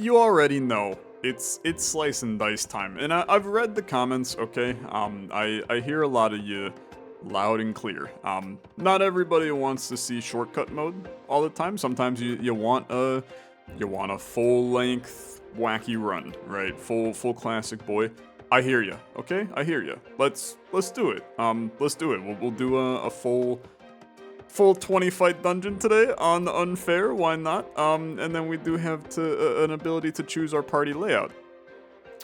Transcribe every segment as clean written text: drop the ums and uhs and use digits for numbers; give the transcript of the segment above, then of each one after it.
you already know it's slice and dice time, and I've read the comments. Okay, I hear a lot of you loud and clear. Not everybody wants to see shortcut mode all the time. Sometimes you want a full length wacky run, right? Full classic boy. I hear you. Okay, I hear you. Let's do it. Let's do it. We'll do a full 20 fight dungeon today on unfair. Why not? And then we do have an ability to choose our party layout,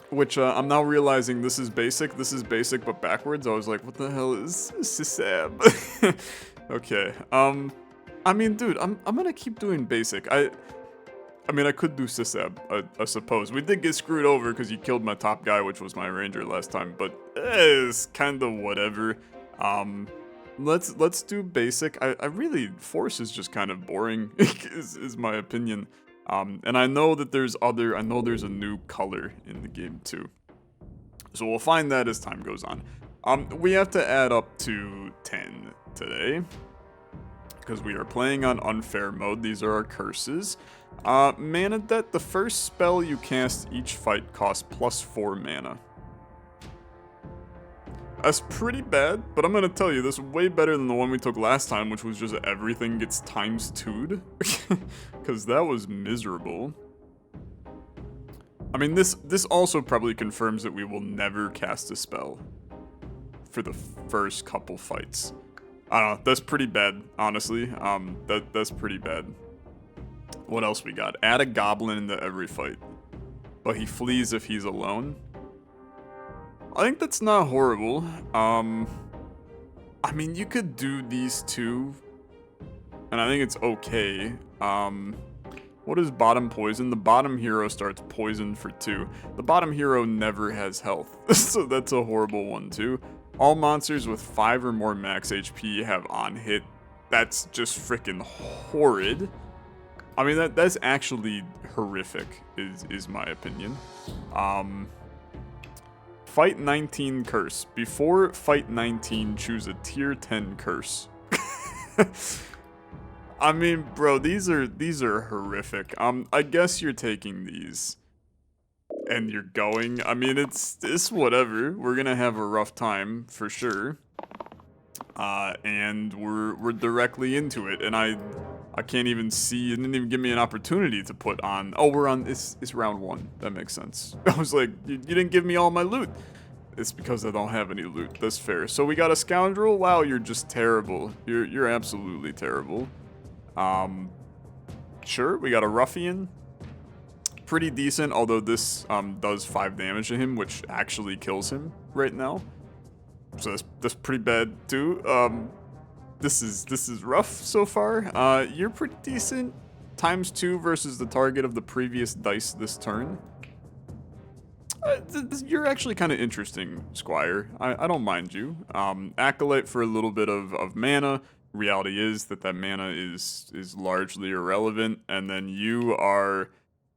which I'm now realizing this is basic. This is basic, but backwards. I was like, what the hell is Sisab? Okay. I mean, dude, I'm gonna keep doing basic. I mean, I could do Sisab, I suppose. We did get screwed over because you killed my top guy, which was my ranger last time, but it's kind of whatever. Let's do basic. I really, force is just kind of boring, is my opinion. And I know that there's a new color in the game too. So we'll find that as time goes on. We have to add up to 10 today, because we are playing on unfair mode. These are our curses. Mana debt, the first spell you cast each fight costs +4 mana. That's pretty bad, but I'm gonna tell you, this is way better than the one we took last time, which was just everything gets times 2'd. Because that was miserable. I mean, this also probably confirms that we will never cast a spell for the first couple fights. I don't know, that's pretty bad, honestly. That's pretty bad. What else we got? Add a goblin into every fight, but he flees if he's alone. I think that's not horrible. I mean, you could do these two, and I think it's okay. What is bottom poison? The bottom hero starts poison for 2. The bottom hero never has health, so that's a horrible one too. All monsters with 5 or more max HP have on hit. That's just freaking horrid. I mean, that's actually horrific, is my opinion. Fight 19 curse. Before fight 19, choose a tier 10 curse. I mean, bro, these are horrific. I guess you're taking these and you're going. I mean, it's whatever. We're gonna have a rough time for sure. And we're directly into it, and I can't even see. You didn't even give me an opportunity to put on. Oh, we're on. It's round 1. That makes sense. I was like, you didn't give me all my loot. It's because I don't have any loot. That's fair. So we got a scoundrel. Wow, you're just terrible. You're absolutely terrible. Sure, we got a ruffian. Pretty decent, although this does 5 damage to him, which actually kills him right now. So that's pretty bad too. This is rough so far. You're pretty decent. ×2 versus the target of the previous dice this turn. You're actually kind of interesting, Squire. I don't mind you. Acolyte for a little bit of mana. Reality is that mana is largely irrelevant, and then you are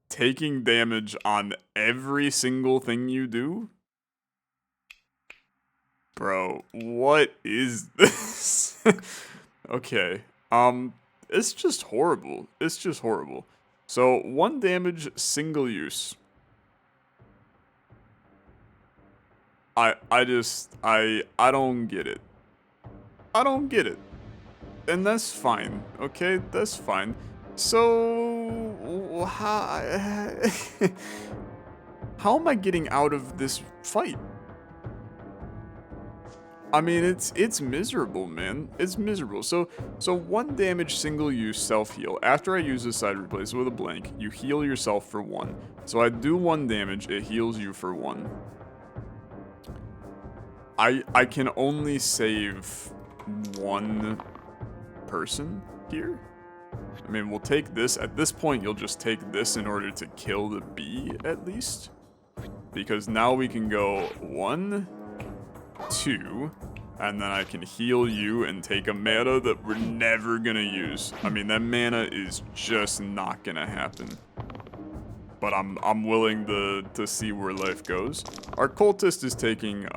taking damage on every single thing you do. Bro, what is this? Okay. It's just horrible. It's just horrible. So 1 damage, single use. I don't get it. I don't get it. And that's fine. Okay, that's fine. So how am I getting out of this fight? I mean, it's miserable, man. It's miserable. So 1 damage, single use, self-heal. After I use this side, replace it with a blank. You heal yourself for 1. So I do 1 damage, it heals you for 1. I can only save 1 person here. I mean, we'll take this. At this point, you'll just take this in order to kill the bee, at least. Because now we can go 1, 2, and then I can heal you and take a mana that we're never gonna use. I mean, that mana is just not gonna happen. But I'm willing to see where life goes. Our cultist is taking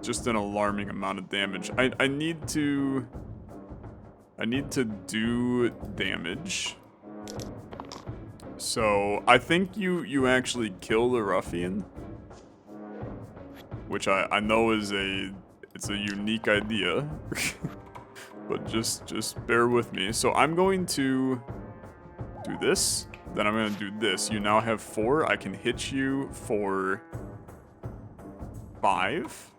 just an alarming amount of damage. I need to do damage. So I think you actually kill the ruffian, which I know is it's a unique idea, but just bear with me. So I'm going to do this, then I'm going to do this. You now have 4. I can hit you for 5.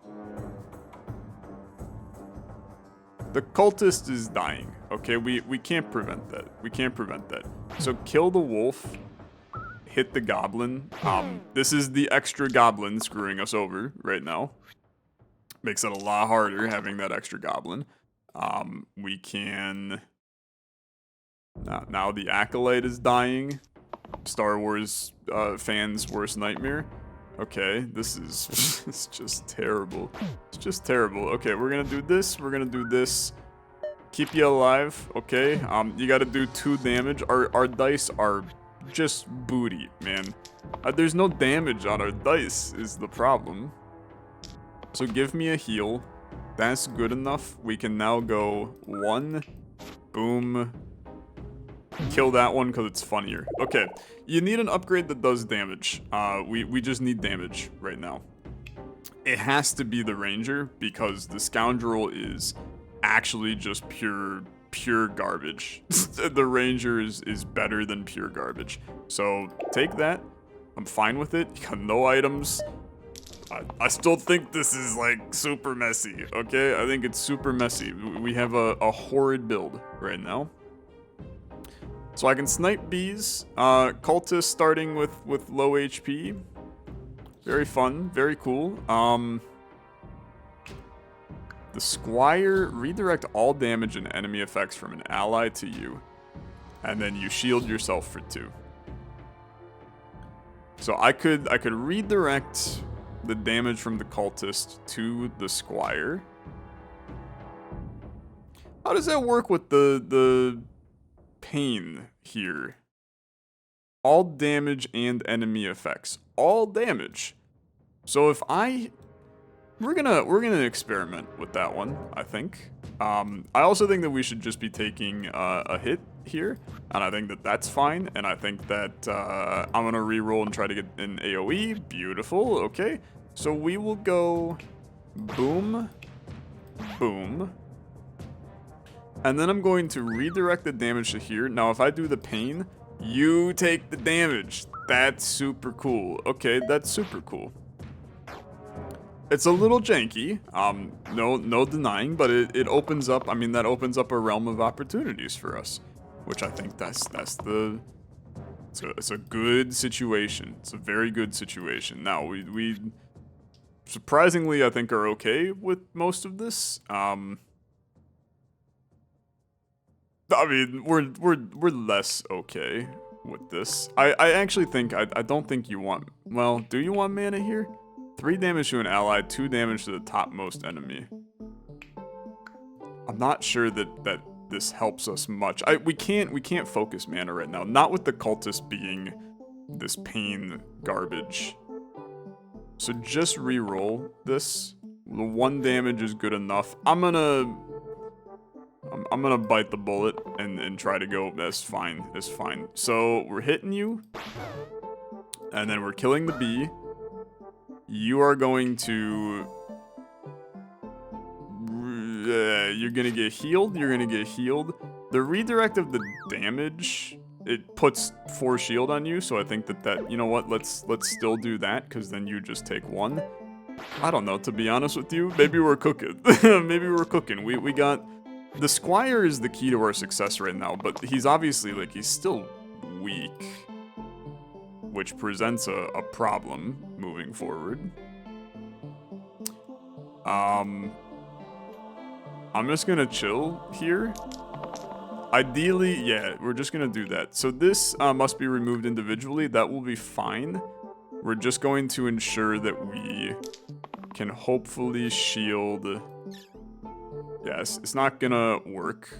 The cultist is dying. Okay, we can't prevent that. We can't prevent that. So kill the wolf. Hit the goblin. This is the extra goblin screwing us over right now. Makes it a lot harder having that extra goblin. We can... Now the acolyte is dying. Star Wars fans' worst nightmare. Okay, this is it's just terrible. It's just terrible. Okay, we're gonna do this. We're gonna do this. Keep you alive. Okay. You gotta do 2 damage. Our dice are just booty, man. There's no damage on our dice is the problem. So give me a heal. That's good enough. We can now go 1. Boom. Kill that one because it's funnier. Okay, you need an upgrade that does damage. We just need damage right now. It has to be the ranger because the scoundrel is actually just pure garbage. The ranger is better than pure garbage. So take that. I'm fine with it. You got no items. I still think this is like super messy. Okay, I think it's super messy. We have a horrid build right now. So I can snipe bees, cultists starting with low HP. Very fun, very cool. The Squire, redirect all damage and enemy effects from an ally to you. And then you shield yourself for 2. So I could redirect the damage from the cultist to the Squire. How does that work with the pain here? All damage and enemy effects. All damage. So if we're gonna experiment with that one, I think. I also think that we should just be taking a hit here, and I think that that's fine, and I think that I'm gonna reroll and try to get an AoE. Beautiful, okay. So we will go boom, boom. And then I'm going to redirect the damage to here. Now, if I do the pain, you take the damage. That's super cool. Okay, that's super cool. It's a little janky, no denying, but it opens up, I mean, that opens up a realm of opportunities for us, which I think it's a good situation. It's a very good situation. Now, we surprisingly, I think, are okay with most of this. I mean, we're less okay with this. I actually think, I don't think you want, well, do you want mana here? 3 damage to an ally, 2 damage to the topmost enemy. I'm not sure that this helps us much. We can't focus mana right now. Not with the cultist being this pain garbage. So just reroll this. The 1 damage is good enough. I'm gonna bite the bullet and try to go. That's fine. That's fine. So we're hitting you, and then we're killing the bee. You are going to... you're going to get healed. You're going to get healed. The redirect of the damage, it puts 4 shield on you. So I think that you know what? Let's still do that, because then you just take 1. I don't know, to be honest with you. Maybe we're cooking. Maybe we're cooking. We got... The Squire is the key to our success right now, but he's obviously, like, he's still weak, which presents a problem moving forward. I'm just gonna chill here. Ideally, yeah, we're just gonna do that. So this must be removed individually. That will be fine. We're just going to ensure that we can hopefully shield... Yes, it's not gonna work.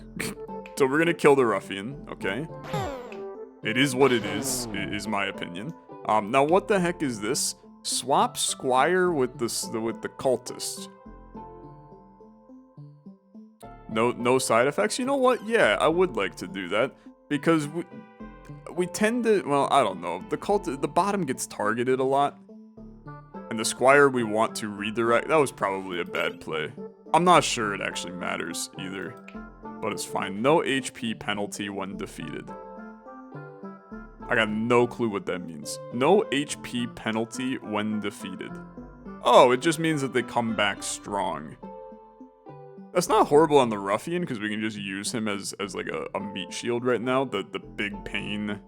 So we're gonna kill the ruffian, okay? It is what it is my opinion. Now what the heck is this? Swap Squire with the cultist. No side effects? You know what? Yeah, I would like to do that. Because we tend to, well, I don't know. The bottom gets targeted a lot. And the Squire we want to redirect. That was probably a bad play. I'm not sure it actually matters either. But it's fine. No HP penalty when defeated. I got no clue what that means. No HP penalty when defeated. Oh, it just means that they come back strong. That's not horrible on the Ruffian, because we can just use him as like a meat shield right now. The big pain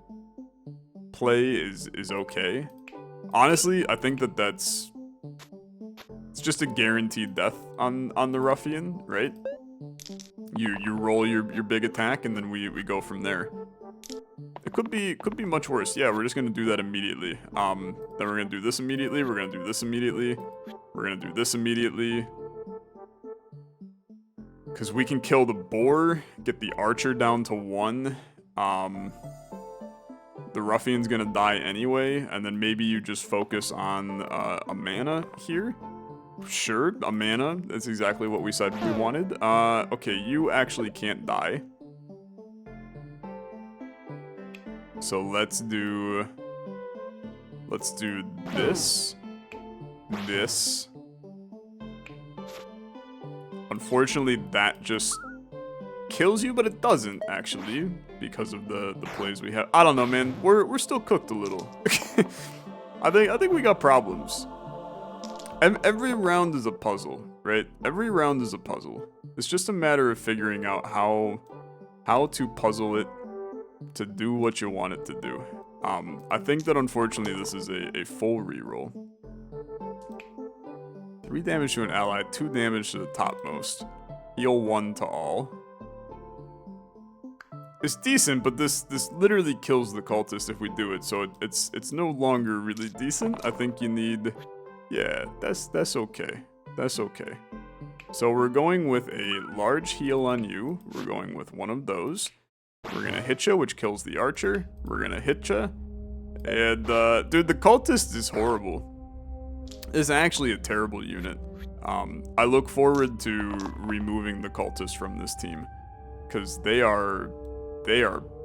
play is okay. Honestly, I think it's just a guaranteed death on the Ruffian, right? You roll your big attack, and then we go from there. It could be much worse. Yeah, we're just gonna do that immediately. Then we're gonna do this immediately. We're gonna do this immediately. We're gonna do this immediately. Because we can kill the boar, get the archer down to 1. The Ruffian's gonna die anyway, and then maybe you just focus on a mana here. Sure, a mana. That's exactly what we said we wanted. Okay, you actually can't die. So let's do this. This. Unfortunately, that just kills you, but it doesn't actually because of the plays we have. I don't know, man. We're still cooked a little. I think we got problems. Every round is a puzzle, right? Every round is a puzzle. It's just a matter of figuring out how to puzzle it to do what you want it to do. I think that unfortunately this is a full reroll. 3 damage to an ally, 2 damage to the topmost. Heal 1 to all. It's decent, but this literally kills the cultist if we do it, so it's no longer really decent. I think you need... Yeah, that's okay. That's okay. So we're going with a large heal on you. We're going with one of those. We're gonna hit you, which kills the archer. We're gonna hit you. And, dude, the cultist is horrible. It's actually a terrible unit. I look forward to removing the cultists from this team. Because they are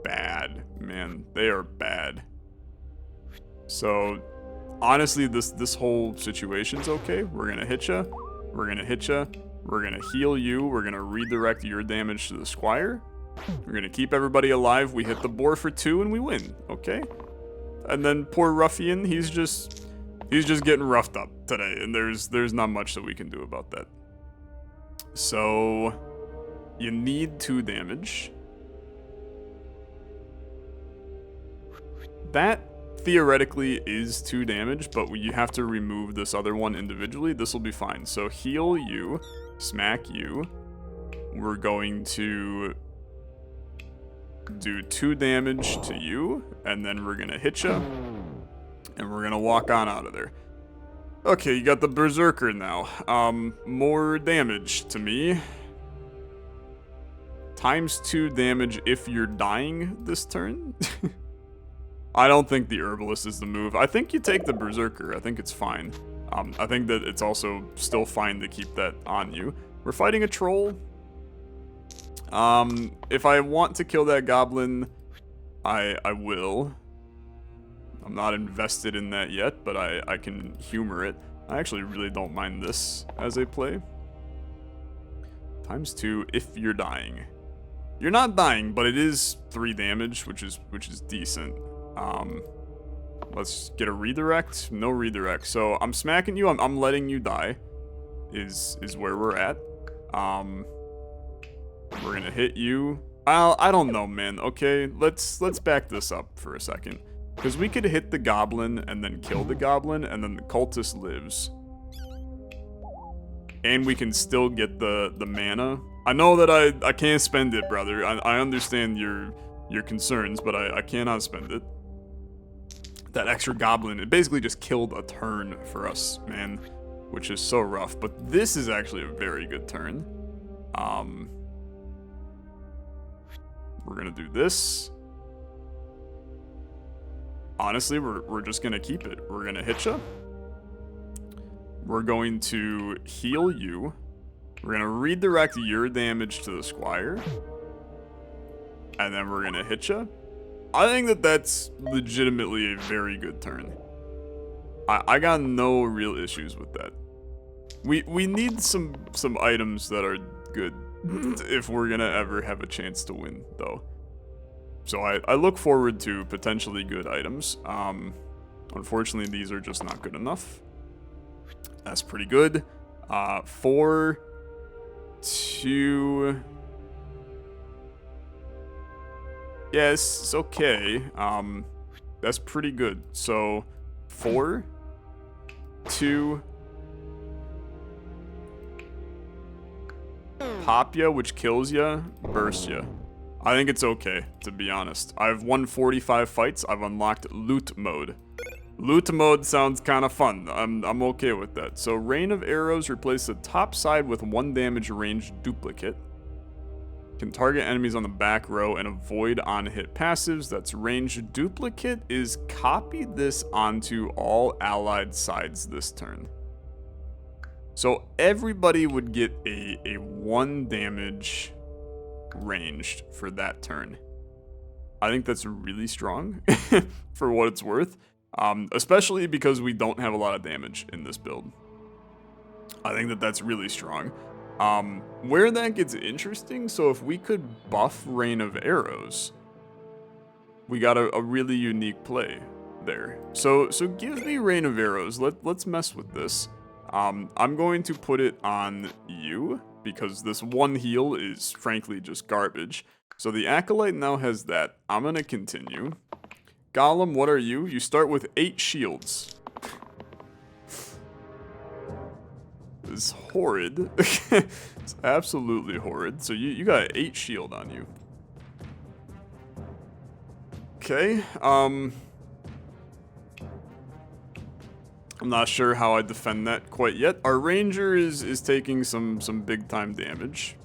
bad, man. They are bad. So, honestly, this whole situation's okay. We're gonna hit you. We're gonna hit you. We're gonna heal you. We're gonna redirect your damage to the Squire. We're gonna keep everybody alive. We hit the boar for 2 and we win, okay? And then poor Ruffian, he's just getting roughed up today, and there's not much that we can do about that. So you need 2 damage. That theoretically is 2 damage, but you have to remove this other one individually. This will be fine. So heal you, smack you. We're going to do 2 damage to you, and then we're gonna hit you, and we're gonna walk on out of there. Okay, you got the Berserker now. More damage to me. Times 2 damage if you're dying this turn. I don't think the Herbalist is the move. I think you take the Berserker. I think it's fine. I think that it's also still fine to keep that on you. We're fighting a troll. If I want to kill that goblin, I will. I'm not invested in that yet, but I can humor it. I actually really don't mind this as a play. Times 2 if you're dying. You're not dying, but it is 3 damage, which is decent. Let's get a redirect. No redirect. So I'm smacking you. I'm letting you die. Is where we're at. We're gonna hit you. I don't know, man. Okay, let's back this up for a second, because we could hit the goblin and then kill the goblin, and then the cultist lives, and we can still get the mana. I know that I can't spend it, brother. I understand your concerns, but I cannot spend it. That extra goblin, it basically just killed a turn for us, man, which is so rough. But this is actually a very good turn. We're gonna do this. Honestly, we're just gonna keep it. We're gonna hit you. We're going to heal you. We're gonna redirect your damage to the Squire. And then we're gonna hit you. I think that that's legitimately a very good turn. I got no real issues with that. We need some items that are good if we're gonna ever have a chance to win, though. So I look forward to potentially good items. Unfortunately, these are just not good enough. That's pretty good. 4, 2. Yes, it's okay. That's pretty good. So 4, 2. Pop ya, which kills ya, burst ya. I think it's okay, to be honest. I've won 45 fights. I've unlocked loot mode. Loot mode sounds kind of fun. I'm okay with that. So rain of arrows, replace the top side with 1 damage range duplicate. Can target enemies on the back row and avoid on-hit passives. That's range duplicate is copy this onto all allied sides this turn. So everybody would get a 1 damage ranged for that turn. I think that's really strong for what it's worth. Especially because we don't have a lot of damage in this build. I think that that's really strong. Where that gets interesting, so if we could buff Rain of Arrows, we got a really unique play there. So give me Rain of Arrows. Let's mess with this. I'm going to put it on you, because this 1 heal is frankly just garbage. So the Acolyte now has that. I'm gonna continue. Golem, what are you? You start with 8 shields. It's horrid. It's absolutely horrid. So you got 8 shield on you. Okay, I'm not sure how I defend that quite yet. Our ranger is taking some big time damage.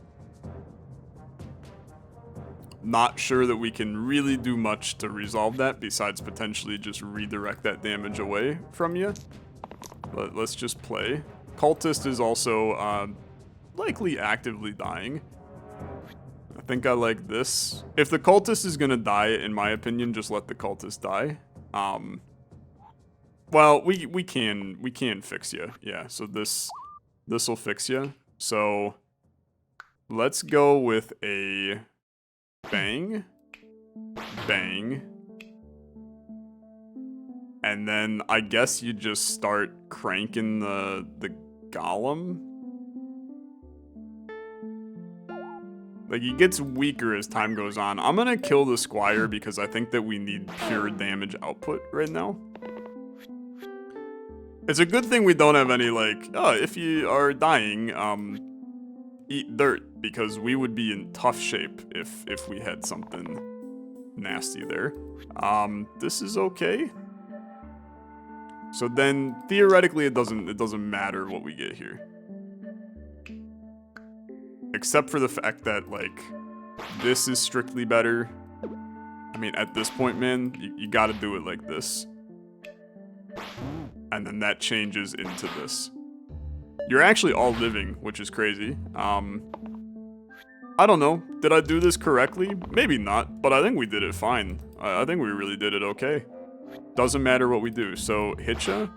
Not sure that we can really do much to resolve that besides potentially just redirect that damage away from you. But let's just play. Cultist is also likely actively dying. I think I like this. If the cultist is gonna die, in my opinion, just let the cultist die. Well, we can fix you. Yeah, so this will fix you. So let's go with a bang, bang, and then I guess you just start cranking the golem. Like, he gets weaker as time goes on. I'm gonna kill the squire because I think that we need pure damage output right now. It's a good thing we don't have any, like, oh, if you are dying, eat dirt, because we would be in tough shape if we had something nasty there. This is okay. So then theoretically it doesn't matter what we get here. Except for the fact that, like, this is strictly better. I mean, at this point, man, you gotta do it like this. And then that changes into this. You're actually all living, which is crazy. I don't know. Did I do this correctly? Maybe not, but I think we did it fine. I think we really did it okay. Doesn't matter what we do. So, hit ya,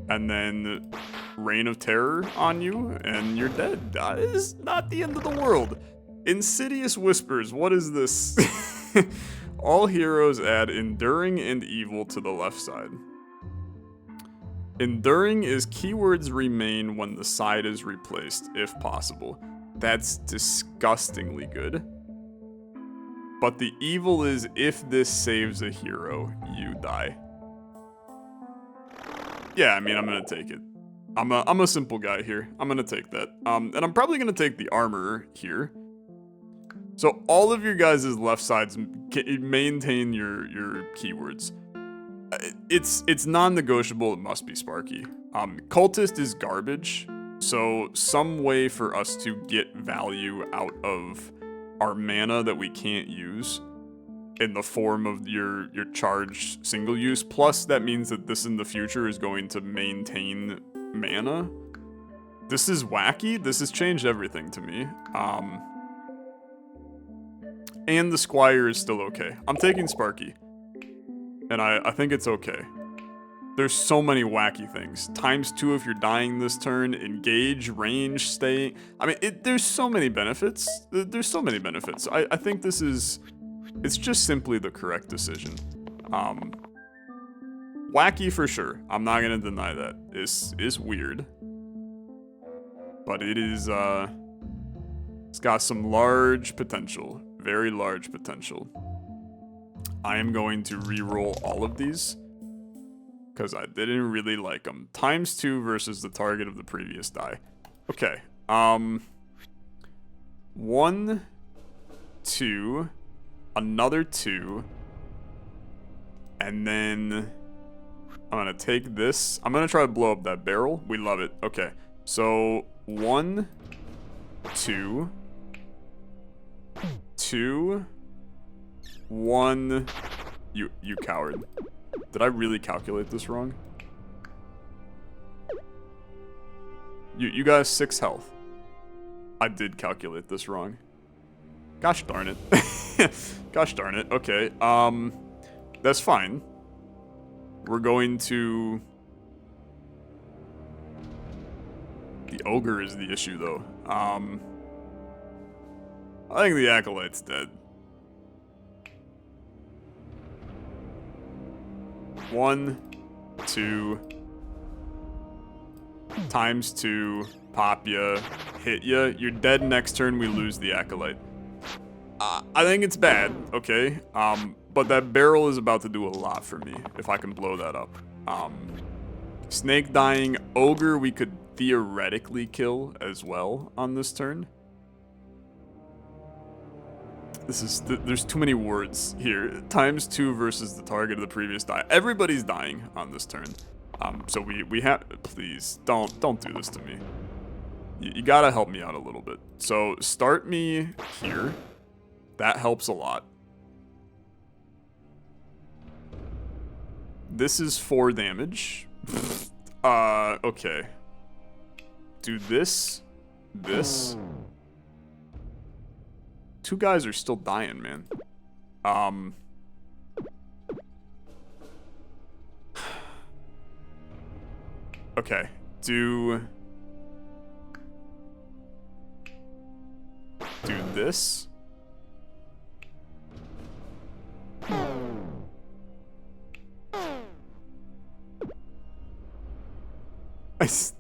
and then Reign of Terror on you, and you're dead. That is not the end of the world. Insidious Whispers, what is this? All heroes add Enduring and Evil to the left side. Enduring is keywords remain when the side is replaced, if possible. That's disgustingly good. But the evil is if this saves a hero, you die. Yeah, I mean, I'm gonna take it. I'm a simple guy here. I'm gonna take that. And I'm probably gonna take the armor here. So all of your guys' left sides maintain your keywords. It's non-negotiable. It must be Sparky. Cultist is garbage. So some way for us to get value out of our mana that we can't use in the form of your charged single use. Plus that means that this in the future is going to maintain mana. This is wacky. This has changed everything to me. And the Squire is still okay. I'm taking Sparky. And I think it's okay. There's so many wacky things. ×2 if you're dying this turn, engage, range, stay. I mean, there's so many benefits. There's so many benefits. I think this is, it's just simply the correct decision. Wacky for sure. I'm not gonna deny that. It's weird. But it is, it's got some large potential. Very large potential. I am going to re-roll all of these, because I didn't really like them. ×2 versus the target of the previous die. Okay. 1, 2, another 2, and then I'm gonna take this. I'm gonna try to blow up that barrel. We love it. Okay. So 1, 2, 2, 1. You coward. Did I really calculate this wrong? You got 6 health. I did calculate this wrong. Gosh darn it. Gosh darn it. Okay. That's fine. We're going to... The ogre is the issue, though. I think the acolyte's dead. 1, 2, ×2, pop ya, hit ya. You're dead next turn, we lose the acolyte. I think it's bad, okay? But that barrel is about to do a lot for me, if I can blow that up. Snake dying, ogre we could theoretically kill as well on this turn. This is, there's too many words here. ×2 versus the target of the previous die. Everybody's dying on this turn. So we have, please, don't do this to me. You gotta help me out a little bit. So start me here. That helps a lot. This is 4 damage. Okay. Do this. 2 guys are still dying, man. Okay. Do this.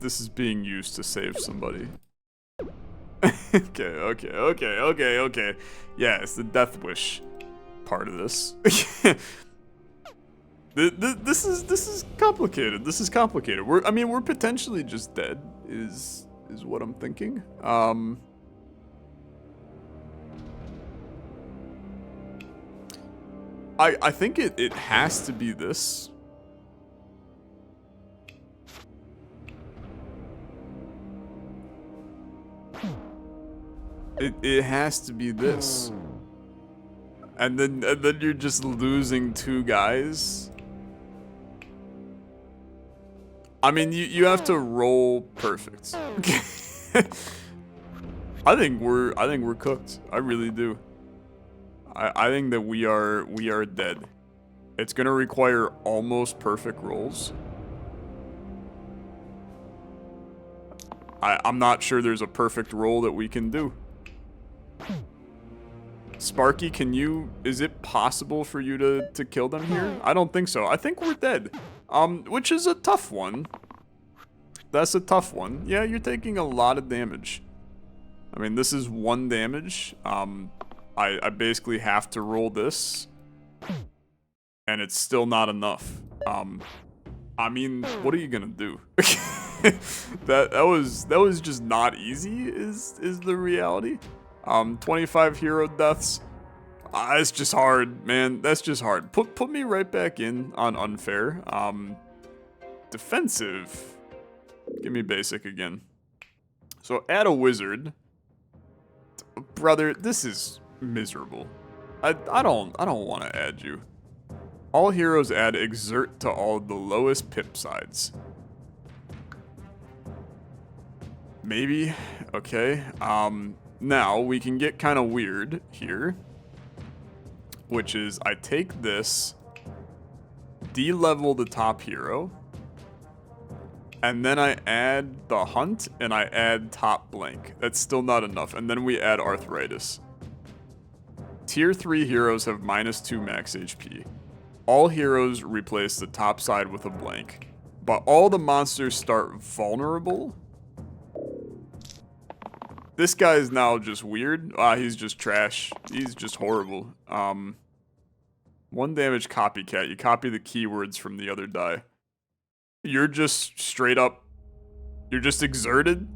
This is being used to save somebody. Okay. Yeah, it's the death wish part of this. This is complicated. This is complicated. We're potentially just dead. Is what I'm thinking. I think it has to be this. It has to be this. And then you're just losing 2 guys. I mean, you have to roll perfect. I think we're cooked. I really do. I think that we are dead. It's gonna require almost perfect rolls. I'm not sure there's a perfect roll that we can do. Sparky, is it possible for you to kill them here? I don't think so. I think we're dead. Which is a tough one. That's a tough one. Yeah, you're taking a lot of damage. I mean, this is 1 damage. I basically have to roll this. And it's still not enough. I mean, what are you gonna do? that was just not easy, is the reality. 25 hero deaths. It's just hard, man. That's just hard. Put me right back in on unfair. Defensive. Give me basic again. So add a wizard. Brother, this is miserable. I don't want to add you. All heroes add exert to all the lowest pip sides. Maybe. Okay. Now we can get kind of weird here, which is I take this de-level the top hero. And then I add the hunt, and I add top blank. That's still not enough. And then we add arthritis. Tier 3 heroes have -2 max HP. All heroes replace the top side with a blank. But all the monsters start vulnerable. This guy is now just weird. He's just trash. He's just horrible. 1 damage copycat. You copy the keywords from the other die. You're just straight up... You're just exerted?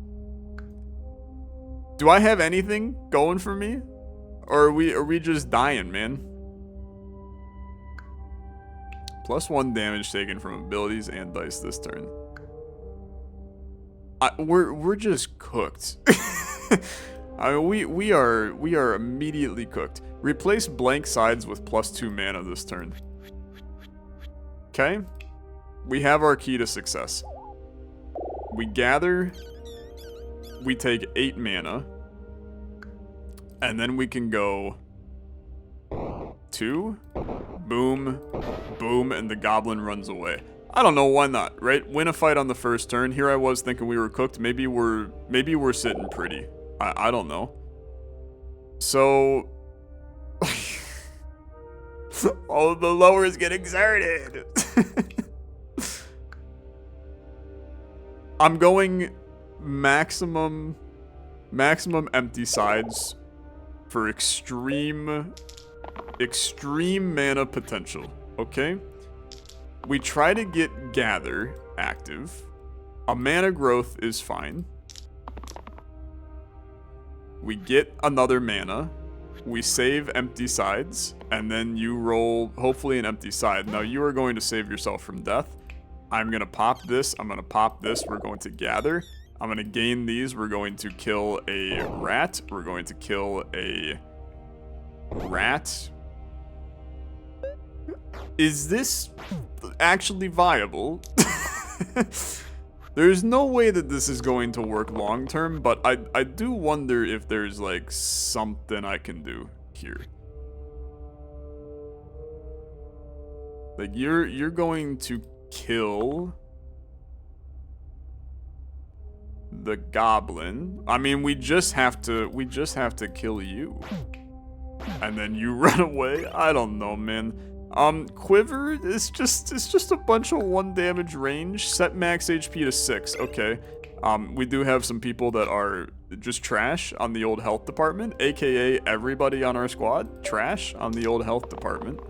Do I have anything going for me? Or are we just dying, man? +1 damage taken from abilities and dice this turn. We're just cooked. I mean, we are immediately cooked. Replace blank sides with +2 mana this turn. Okay. We have our key to success. We gather. We take 8 mana. And then we can go 2, boom, boom, and the goblin runs away. I don't know, why not, right? Win a fight on the first turn. Here I was thinking we were cooked. Maybe we're sitting pretty. I don't know. So all the lowers get exerted. I'm going maximum empty sides for extreme mana potential, okay? We try to get gather active. A mana growth is fine. We get another mana. We save empty sides, and then you roll hopefully an empty side. Now you are going to save yourself from death. I'm gonna pop this, I'm gonna pop this, we're going to gather. I'm gonna gain these, we're going to kill a rat, we're going to kill a rat. Is this actually viable? There's no way that this is going to work long term, but I do wonder if there's like something I can do here. Like you're going to kill the goblin. I mean, we just have to kill you. And then you run away? I don't know, man. Quiver is just a bunch of 1 damage range. Set max HP to 6. Okay. We do have some people that are just trash on the old health department, aka everybody on our squad trash on the old health department.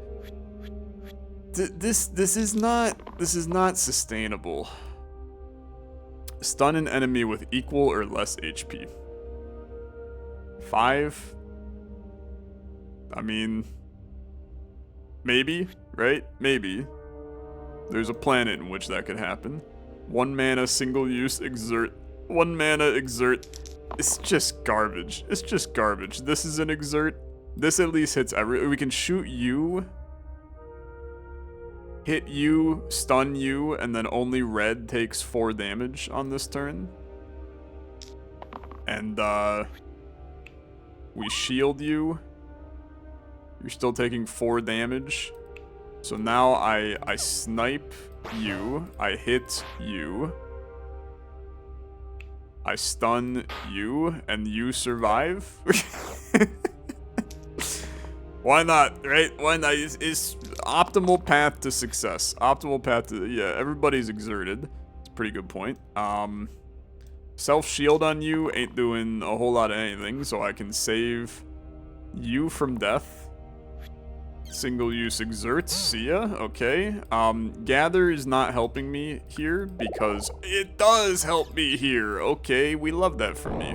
This is not sustainable. Stun an enemy with equal or less HP. 5. I mean, maybe, right? Maybe. There's a planet in which that could happen. 1 mana, single use, exert. 1 mana, exert. It's just garbage. It's just garbage. This is an exert. This at least hits we can shoot you, hit you, stun you, and then only red takes 4 damage on this turn. And, we shield you. You're still taking 4 damage. So now I snipe you. I hit you. I stun you. And you survive. Why not, right? Why not? It's optimal path to success. Optimal path to... Yeah, everybody's exerted. It's a pretty good point. Self-shield on you ain't doing a whole lot of anything. So I can save you from death. Single use exerts, see ya, okay. Gather is not helping me here because it does help me here. Okay, we love that for me.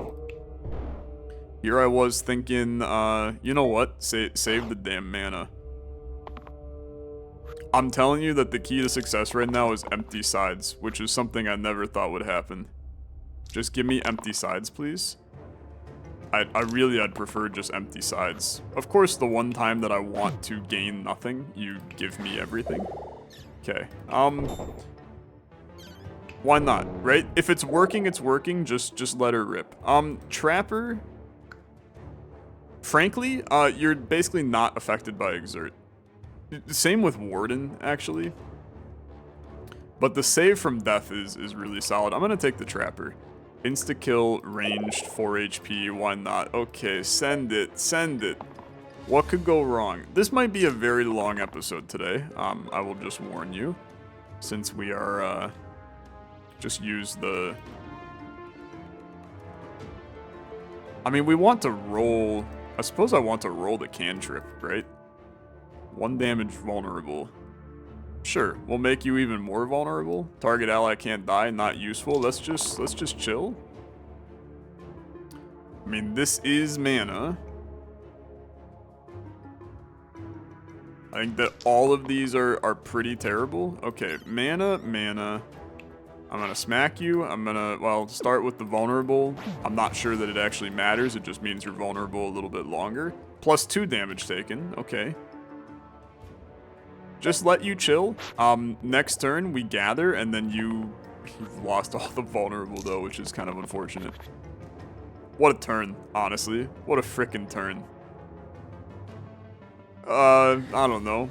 Here I was thinking, you know what? Save the damn mana. I'm telling you that the key to success right now is empty sides, which is something I never thought would happen. Just give me empty sides, please. I'd prefer just empty sides. Of course, the one time that I want to gain nothing, you give me everything. Okay, why not, right? If it's working, it's working, just let her rip. Trapper, frankly, you're basically not affected by exert. Same with Warden, actually. But the save from death is really solid. I'm gonna take the Trapper. Insta-kill, ranged, 4 HP, why not? Okay, send it, send it. What could go wrong? This might be a very long episode today. I will just warn you. Since we are, just use the... I mean, we want to roll... I suppose I want to roll the cantrip, right? 1 damage vulnerable. Sure, we'll make you even more vulnerable. Target ally can't die, not useful. Let's just chill. I mean, this is mana. I think that all of these are pretty terrible. Okay, mana. I'm gonna smack you. I'm gonna, well, start with the vulnerable. I'm not sure that it actually matters. It just means you're vulnerable a little bit longer. Plus 2 damage taken. Okay. Just let you chill. Next turn, we gather, and then you've lost all the vulnerable, though, which is kind of unfortunate. What a turn, honestly. What a frickin' turn. I don't know.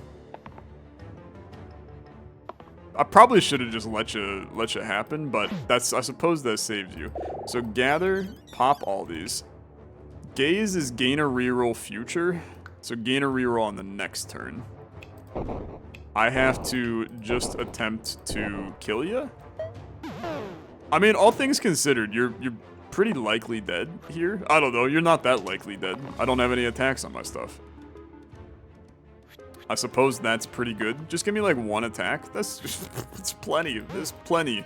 I probably should have just let you happen, but I suppose that saves you. So gather, pop all these. Gaze is gain a reroll future, so gain a reroll on the next turn. I have to just attempt to kill you. I mean, all things considered, you're pretty likely dead here. I don't know, you're not that likely dead. I don't have any attacks on my stuff. I suppose that's pretty good. Just give me like 1 attack. It's plenty. There's plenty.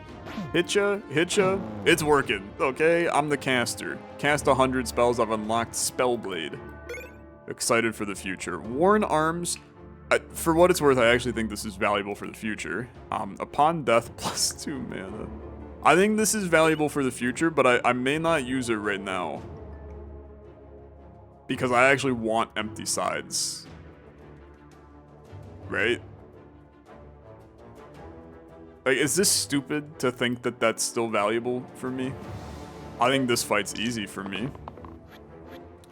Hitcha. It's working. Okay, I'm the caster. Cast 100 spells. I've unlocked Spellblade. Excited for the future. Worn Arms. For what it's worth, I actually think this is valuable for the future. Upon death, plus 2 mana. I think this is valuable for the future, but I may not use it right now. Because I actually want empty sides. Right? Like, is this stupid to think that that's still valuable for me? I think this fight's easy for me.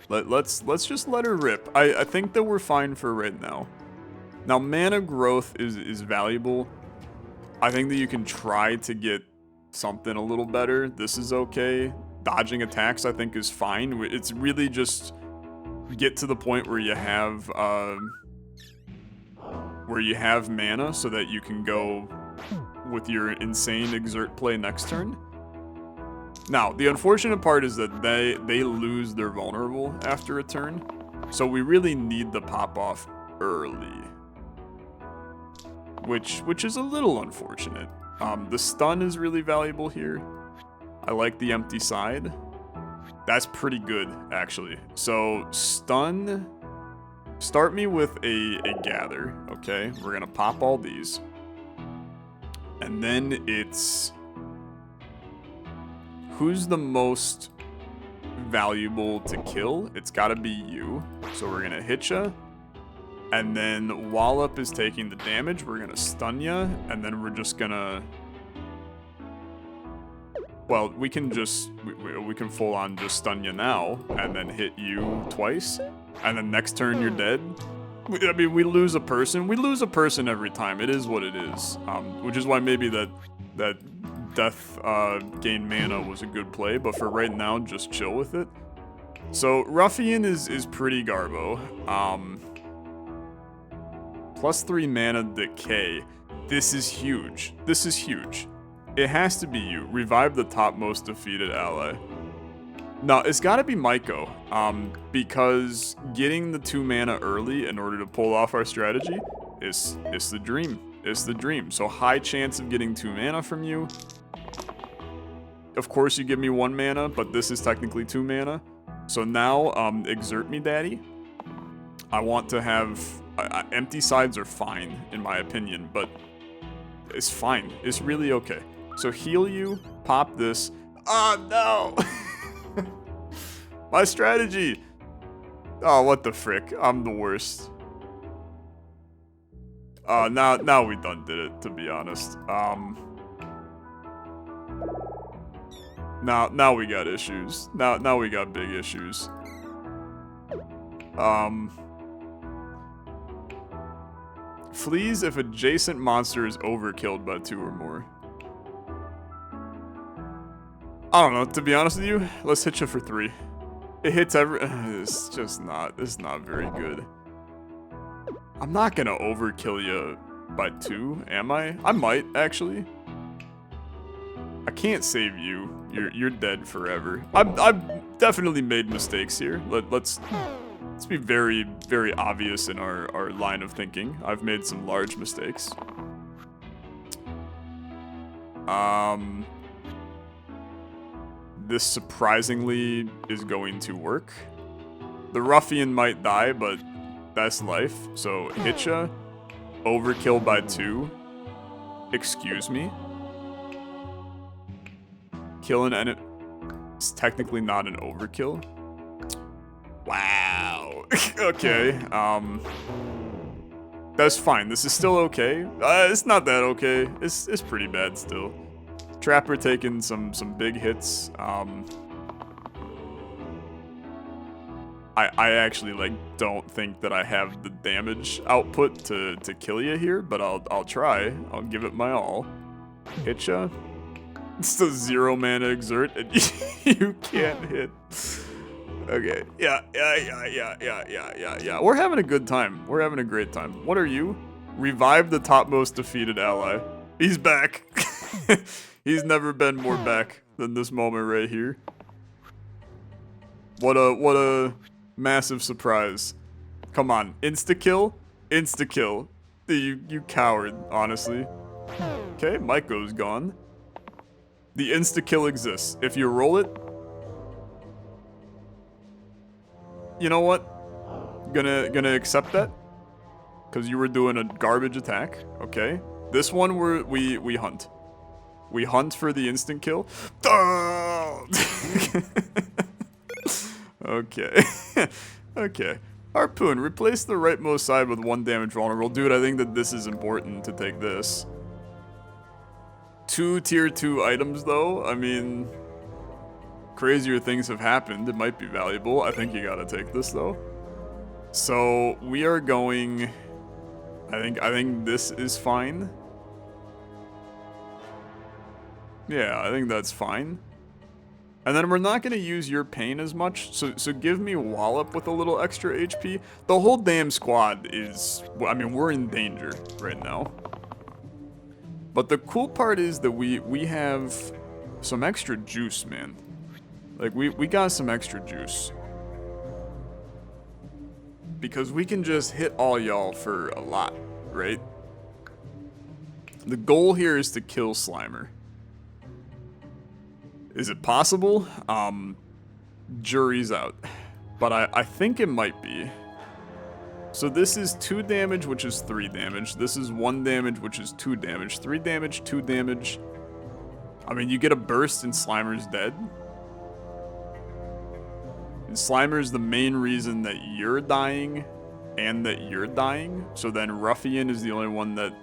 Let's just let her rip. I think that we're fine for right now. Now, mana growth is valuable. I think that you can try to get something a little better. This is okay. Dodging attacks, I think, is fine. It's really just get to the point where you have mana so that you can go with your insane exert play next turn. Now, the unfortunate part is that they lose their vulnerable after a turn, so we really need the pop off early. Which is a little unfortunate. The stun is really valuable here. I like the empty side. That's pretty good, actually. So, stun... Start me with a gather, okay? We're gonna pop all these. And then it's... Who's the most valuable to kill? It's gotta be you. So we're gonna hit ya. And then Wallop is taking the damage. We're gonna stun ya. And then we're just gonna... Well, we can just... We can full on just stun you now. And then hit you twice. And then next turn you're dead. I mean, we lose a person. We lose a person every time. It is what it is. Which is why maybe that death gain mana was a good play. But for right now, just chill with it. So Ruffian is pretty garbo. Plus 3 mana decay. This is huge. This is huge. It has to be you. Revive the topmost defeated ally. No, it's gotta be Maiko, because getting the 2 mana early in order to pull off our strategy is the dream. It's the dream. So high chance of getting 2 mana from you. Of course you give me 1 mana, but this is technically 2 mana. So now, exert me, daddy. I want to have... empty sides are fine, in my opinion, but it's fine. It's really okay. So heal you, pop this. Oh, no! My strategy! Oh, what the frick. I'm the worst. Now we done did it, to be honest. Now we got issues. Now we got big issues. Flees if adjacent monster is overkilled by 2 or more. I don't know, to be honest with you, let's hit you for 3. It hits every... It's just not... It's not very good. I'm not gonna overkill you by 2, am I? I might, actually. I can't save you. You're dead forever. I've definitely made mistakes here. Let's be very, very obvious in our line of thinking. I've made some large mistakes. This surprisingly is going to work. The ruffian might die, but that's life. So hitcha, overkill by 2. Excuse me. Kill an enemy. It's technically not an overkill. Wow. Okay. That's fine. This is still okay. It's not that okay. It's pretty bad still. Trapper taking some big hits. I actually like don't think that I have the damage output to kill you here, but I'll try. I'll give it my all. Hitcha. It's a 0 mana exert and you can't hit. Okay. Yeah. We're having a good time. We're having a great time. What are you? Revive the topmost defeated ally. He's back. He's never been more back than this moment right here. What a massive surprise. Come on. Insta-kill? Insta-kill. You coward, honestly. Okay, Maiko's gone. The insta-kill exists. If you roll it... You know what? Gonna accept that. Because you were doing a garbage attack. Okay. This one we hunt. We hunt for the instant kill. Oh! Okay. Okay. Harpoon, replace the rightmost side with 1 damage vulnerable. Dude, I think that this is important to take this. 2 tier 2 items though, I mean, crazier things have happened. It might be valuable. I think you gotta take this though. So we are going, I think this is fine. Yeah, I think that's fine. And then we're not gonna use your pain as much, so give me Wallop with a little extra HP. The whole damn squad is, I mean, we're in danger right now. But the cool part is that we have some extra juice, man. Like, we got some extra juice. Because we can just hit all y'all for a lot, right? The goal here is to kill Slimer. Is it possible? Jury's out. But I think it might be. So this is 2 damage, which is 3 damage. This is 1 damage, which is 2 damage. 3 damage, 2 damage. I mean, you get a burst and Slimer's dead. And Slimer's the main reason that you're dying and that you're dying. So then Ruffian is the only one that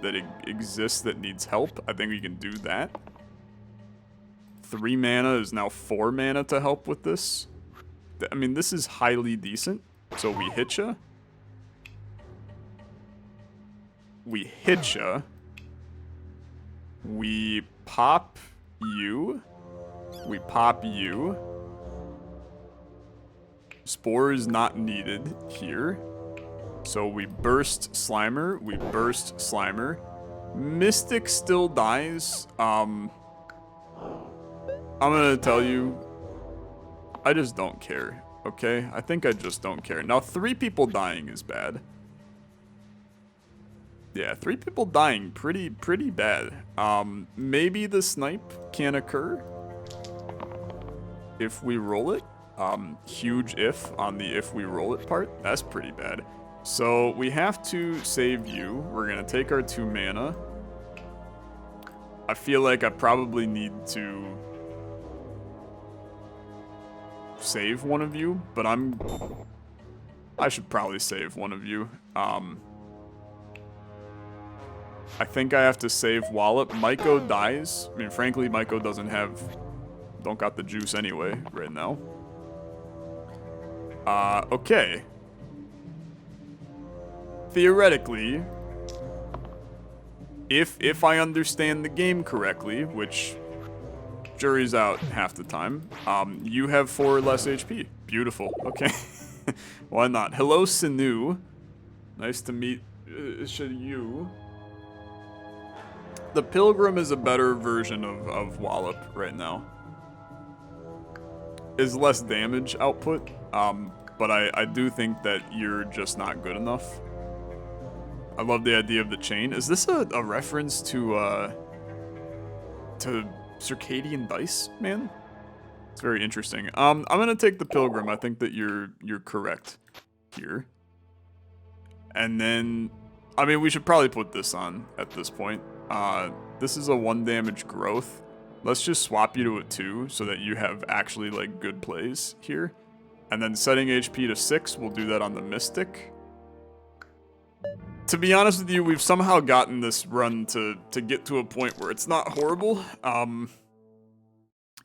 exists that needs help. I think we can do that. 3 mana is now 4 mana to help with this. I mean, this is highly decent. So we hit ya. We hit ya. We pop you. We pop you. Spore is not needed here. So we burst Slimer. We burst Slimer. Mystic still dies. I'm gonna tell you, I just don't care, okay? I think I just don't care. Now, 3 people dying is bad. Yeah, 3 people dying, pretty bad. Maybe the snipe can occur if we roll it. Huge if on the if we roll it part. That's pretty bad. So we have to save you. We're gonna take our 2 mana. I feel like I probably need to save one of you, but I should probably save one of you. I think I have to save Wallop. Maiko dies. I mean, frankly, Maiko don't got the juice anyway right now. Okay. Theoretically, if I understand the game correctly, which jury's out half the time, you have 4 or less HP. Beautiful. Okay. Why not? Hello, Sinu. Nice to meet you. The Pilgrim is a better version of Wallop right now. Is less damage output, but I do think that you're just not good enough. I love the idea of the chain. Is this a reference to Circadian Dice, man? It's very interesting. I'm gonna take the Pilgrim. I think that you're correct here. And then, I mean, we should probably put this on at this point. This is a 1 damage growth. Let's just swap you to a 2 so that you have actually like good plays here. And then setting HP to 6, we'll do that on the Mystic. To be honest with you, we've somehow gotten this run to get to a point where it's not horrible.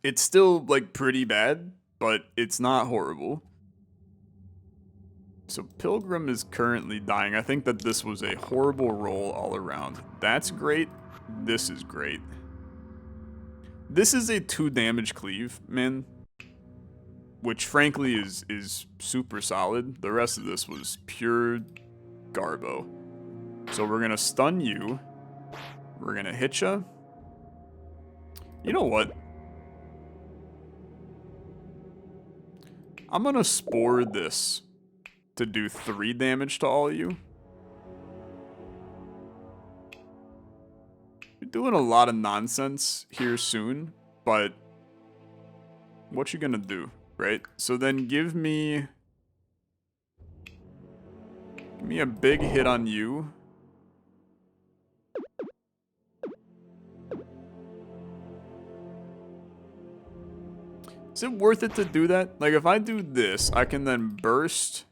It's still, like, pretty bad, but it's not horrible. So Pilgrim is currently dying. I think that this was a horrible roll all around. That's great. This is great. This is a 2 damage cleave, man. Which, frankly, is super solid. The rest of this was pure garbo. So we're going to stun you. We're going to hit you. You know what? I'm going to spore this to do 3 damage to all of you. You're doing a lot of nonsense here soon, but what you going to do, right? So then give me a big hit on you. Is it worth it to do that? Like, if I do this, I can then burst,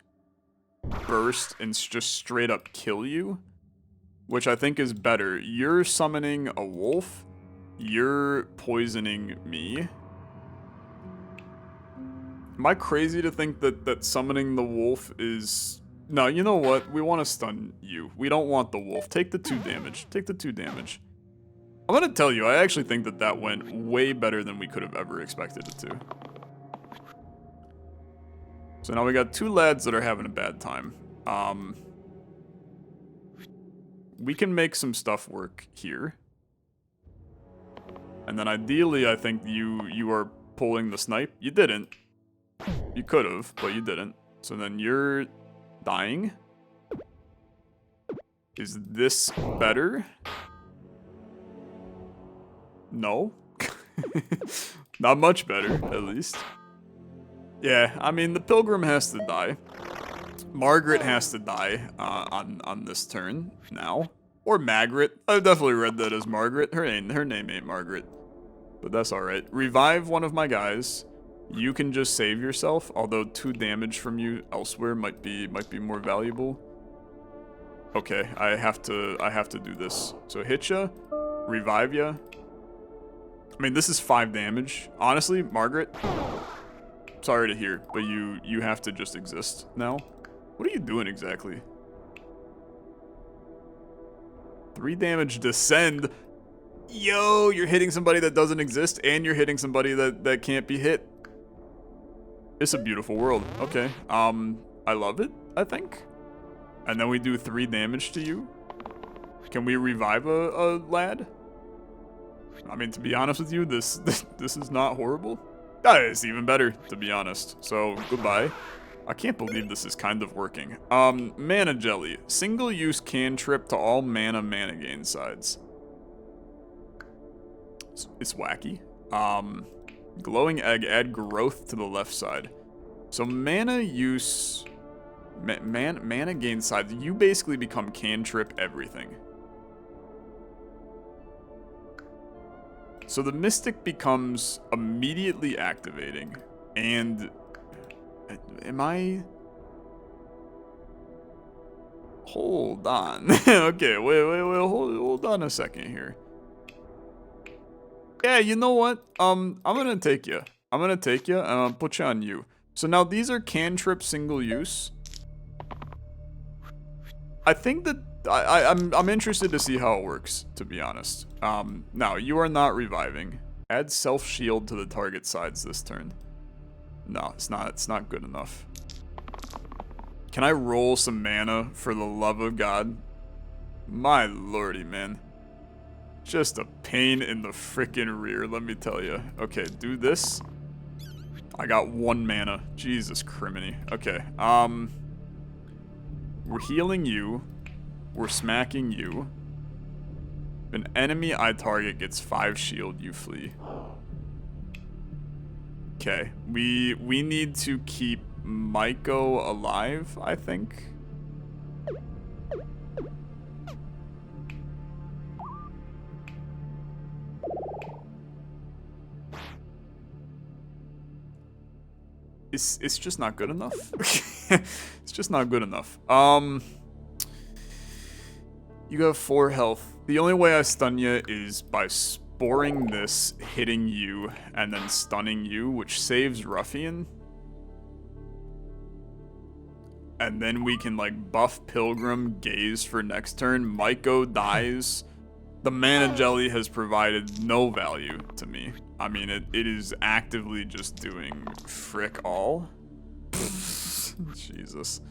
and just straight up kill you, which I think is better. You're summoning a wolf. You're poisoning me. Am I crazy to think that summoning the wolf is... No, you know what? We want to stun you. We don't want the wolf. Take the 2 damage. Take the 2 damage. I'm gonna tell you, I actually think that went way better than we could have ever expected it to. So now we got 2 lads that are having a bad time. We can make some stuff work here. And then ideally, I think you are pulling the snipe. You didn't. You could have, but you didn't. So then you're dying. Is this better? No. Not much better, at least. Yeah, I mean, the Pilgrim has to die. Margaret has to die on this turn now. Or Margaret. I've definitely read that as Margaret. Her name ain't Margaret. But that's alright. Revive one of my guys. You can just save yourself, although 2 damage from you elsewhere might be more valuable. Okay, I have to do this. So hit ya, revive ya. I mean, this is 5 damage. Honestly, Margaret, sorry to hear, but you have to just exist now. What are you doing exactly? 3 damage descend. Yo, you're hitting somebody that doesn't exist, and you're hitting somebody that can't be hit. It's a beautiful world. Okay. I love it, I think. And then we do 3 damage to you. Can we revive a lad? I mean, to be honest with you, this is not horrible. It's even better, to be honest. So, goodbye. I can't believe this is kind of working. Mana Jelly. Single-use cantrip to all mana gain sides. It's wacky. Glowing Egg, add growth to the left side. So mana use... mana gain sides. You basically become cantrip everything. So the Mystic becomes immediately activating. And... am I... Hold on. Okay, wait, hold on a second here. Yeah, you know what? I'm gonna take you. I'm gonna take you, and I'll put you on you. So now these are cantrip single use. I think that I'm interested to see how it works, to be honest. Now, you are not reviving. Add self-shield to the target sides this turn. No, it's not good enough. Can I roll some mana for the love of God? My lordy, man. Just a pain in the frickin' rear, let me tell you. Okay, do this. I got 1 mana. Jesus criminy. Okay, we're healing you. We're smacking you. An enemy I target gets 5 shield, you flee. Okay, we need to keep Maiko alive, I think. It's just not good enough. It's just not good enough. You have 4 health. The only way I stun you is by sporing this, hitting you, and then stunning you, which saves Ruffian. And then we can, like, buff Pilgrim, Gaze for next turn. Maiko dies. The mana jelly has provided no value to me. I mean, it is actively just doing frick all. Jesus.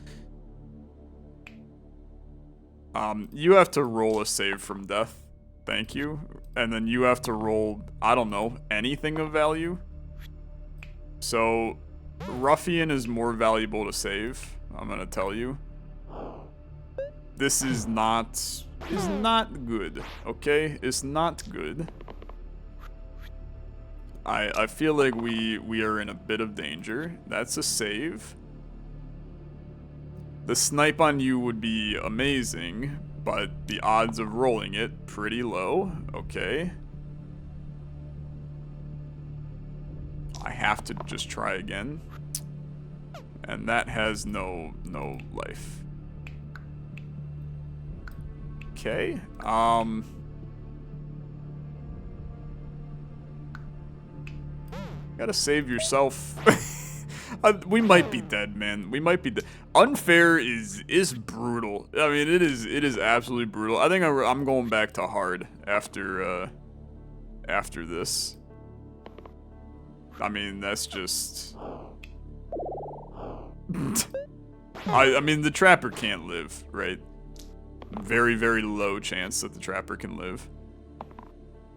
You have to roll a save from death. Thank you. And then you have to roll, I don't know, anything of value. So, Ruffian is more valuable to save, I'm gonna tell you. This is not good, okay? It's not good. I feel like we are in a bit of danger. That's a save. The snipe on you would be amazing, but the odds of rolling it, pretty low. Okay. I have to just try again. And that has no life. Okay. Gotta save yourself. We might be dead, man. We might be dead. Unfair is brutal. I mean, it is absolutely brutal. I think I'm going back to hard after this. I mean, that's just. I mean, the Trapper can't live, right? Very, very low chance that the Trapper can live.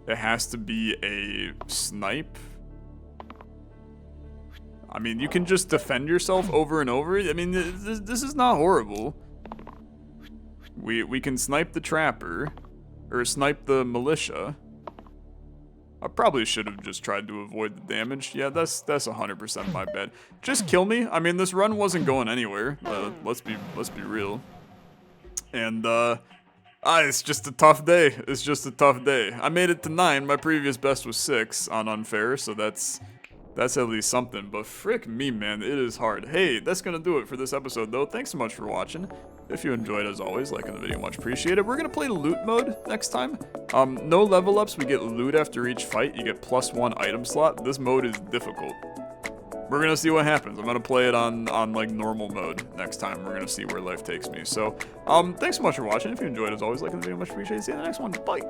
It has to be a snipe. I mean, you can just defend yourself over and over. I mean, this is not horrible. We can snipe the Trapper, or snipe the Militia. I probably should have just tried to avoid the damage. Yeah, that's 100% my bad. Just kill me. I mean, this run wasn't going anywhere. Let's be real. And it's just a tough day. It's just a tough day. I made it to 9. My previous best was 6 on unfair, so that's at least something. But frick me, man, it is hard. Hey, that's gonna do it for this episode, though. Thanks so much for watching. If you enjoyed, as always, liking the video, much appreciated. We're gonna play loot mode next time. No level ups. We get loot after each fight. You get +1 item slot. This mode is difficult. We're gonna see what happens. I'm gonna play it on like normal mode next time. We're gonna see where life takes me. So, thanks so much for watching. If you enjoyed, as always, liking the video, much appreciated. See you in the next one. Bye.